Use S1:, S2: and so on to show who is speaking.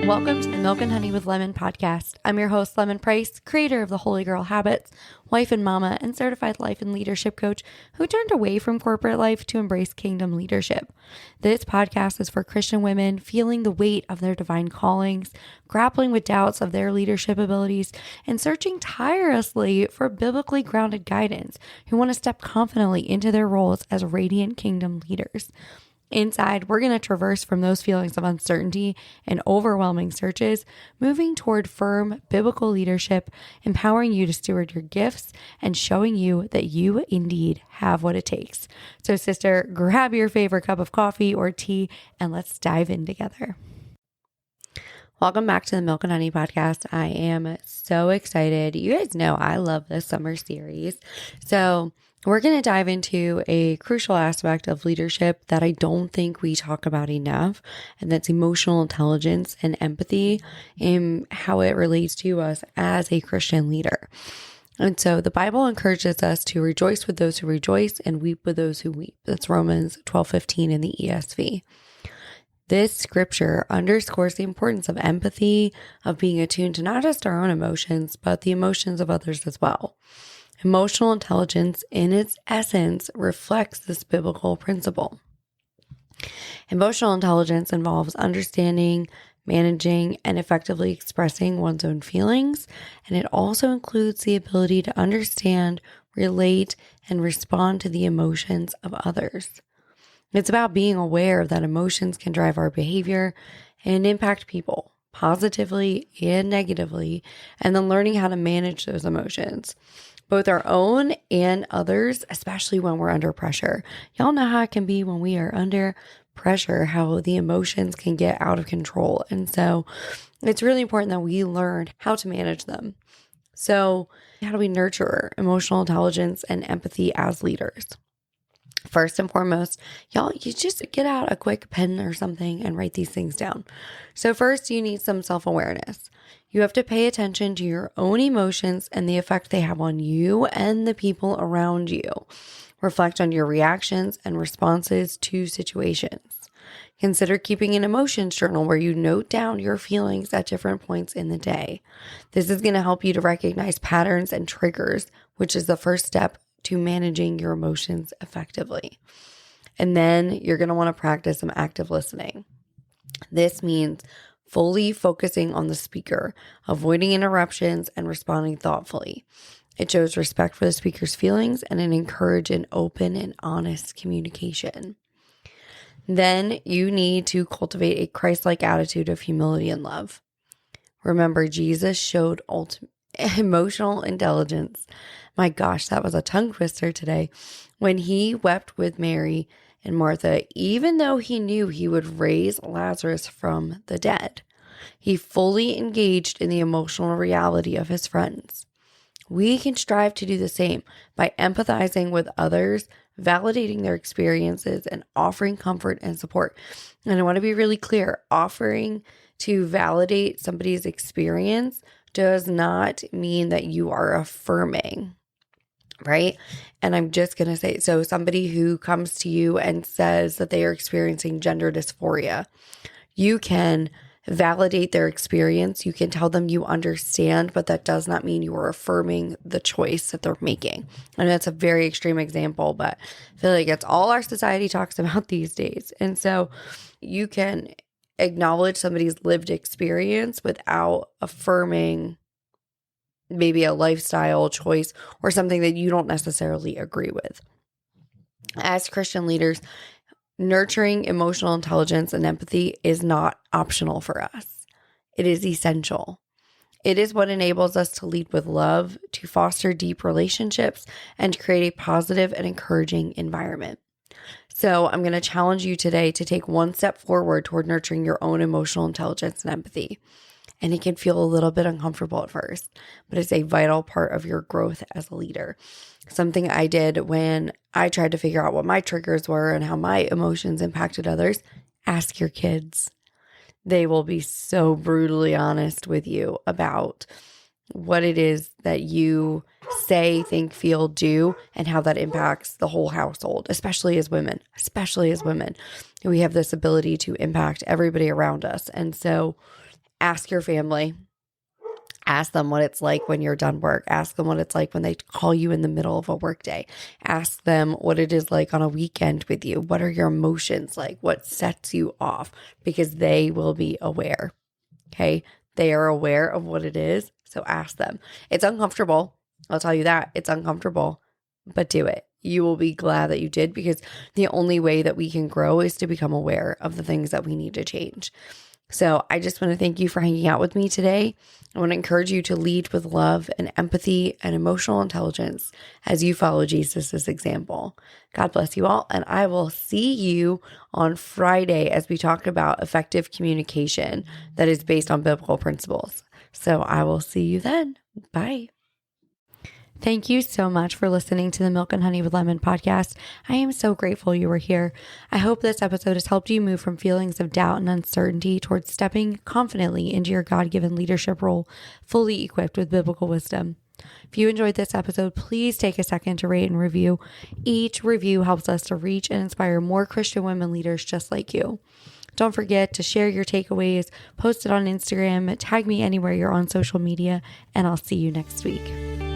S1: Welcome to the Milk and Honey with Lemon podcast. I'm your host, Lemon Price, creator of the Holy Girl Habits, wife and mama, and certified life and leadership coach who turned away from corporate life to embrace kingdom leadership. This podcast is for Christian women feeling the weight of their divine callings, grappling with doubts of their leadership abilities, and searching tirelessly for biblically grounded guidance who want to step confidently into their roles as radiant kingdom leaders. Inside, we're going to traverse from those feelings of uncertainty and overwhelming searches, moving toward firm biblical leadership, empowering you to steward your gifts, and showing you that you indeed have what it takes. So, sister, grab your favorite cup of coffee or tea, and let's dive in together. Welcome back to the Milk and Honey podcast. I am so excited. You guys know I love this summer series. So we're going to dive into a crucial aspect of leadership that I don't think we talk about enough, and that's emotional intelligence and empathy and how it relates to us as a Christian leader. And so the Bible encourages us to rejoice with those who rejoice and weep with those who weep. That's Romans 12:15 in the ESV. This scripture underscores the importance of empathy, of being attuned to not just our own emotions, but the emotions of others as well. Emotional intelligence, in its essence, reflects this biblical principle. Emotional intelligence involves understanding, managing, and effectively expressing one's own feelings, and it also includes the ability to understand, relate, and respond to the emotions of others. It's about being aware that emotions can drive our behavior and impact people positively and negatively, and then learning how to manage those emotions, both our own and others, especially when we're under pressure. Y'all know how it can be when we are under pressure, how the emotions can get out of control. And so it's really important that we learn how to manage them. So how do we nurture emotional intelligence and empathy as leaders? First and foremost, y'all, you just get out a quick pen or something and write these things down. So first, you need some self-awareness. You have to pay attention to your own emotions and the effect they have on you and the people around you. Reflect on your reactions and responses to situations. Consider keeping an emotions journal where you note down your feelings at different points in the day. This is going to help you to recognize patterns and triggers, which is the first step to managing your emotions effectively. And then you're going to want to practice some active listening. This means fully focusing on the speaker, avoiding interruptions, and responding thoughtfully. It shows respect for the speaker's feelings and it encourages an open and honest communication. Then you need to cultivate a Christ-like attitude of humility and love. Remember, Jesus showed emotional intelligence. My gosh, that was a tongue twister today. When he wept with Mary and Martha, even though he knew he would raise Lazarus from the dead, he fully engaged in the emotional reality of his friends. We can strive to do the same by empathizing with others, validating their experiences, and offering comfort and support. And I want to be really clear, offering to validate somebody's experience does not mean that you are affirming, right? And I'm just going to say, so somebody who comes to you and says that they are experiencing gender dysphoria, you can validate their experience. You can tell them you understand, but that does not mean you are affirming the choice that they're making. And that's a very extreme example, but I feel like it's all our society talks about these days. And so you can acknowledge somebody's lived experience without affirming maybe a lifestyle choice or something that you don't necessarily agree with. As Christian leaders, nurturing emotional intelligence and empathy is not optional for us. It is essential. It is what enables us to lead with love, to foster deep relationships, and to create a positive and encouraging environment. So I'm going to challenge you today to take one step forward toward nurturing your own emotional intelligence and empathy. And it can feel a little bit uncomfortable at first, but it's a vital part of your growth as a leader. Something I did when I tried to figure out what my triggers were and how my emotions impacted others, ask your kids. They will be so brutally honest with you about what it is that you say, think, feel, do, and how that impacts the whole household, especially as women. We have this ability to impact everybody around us. And so Ask your family. Ask them what it's like when you're done work. Ask them what it's like when they call you in the middle of a workday. Ask them what it is like on a weekend with you. What are your emotions like? What sets you off? Because they will be aware. Okay. They are aware of what it is. So ask them. It's uncomfortable. I'll tell you that. It's uncomfortable, but do it. You will be glad that you did, because the only way that we can grow is to become aware of the things that we need to change. So I just want to thank you for hanging out with me today. I want to encourage you to lead with love and empathy and emotional intelligence as you follow Jesus' example. God bless you all. And I will see you on Friday as we talk about effective communication that is based on biblical principles. So I will see you then. Bye. Thank you so much for listening to the Milk and Honey with Lemon podcast. I am so grateful you were here. I hope this episode has helped you move from feelings of doubt and uncertainty towards stepping confidently into your God-given leadership role, fully equipped with biblical wisdom. If you enjoyed this episode, please take a second to rate and review. Each review helps us to reach and inspire more Christian women leaders just like you. Don't forget to share your takeaways, post it on Instagram, tag me anywhere you're on social media, and I'll see you next week.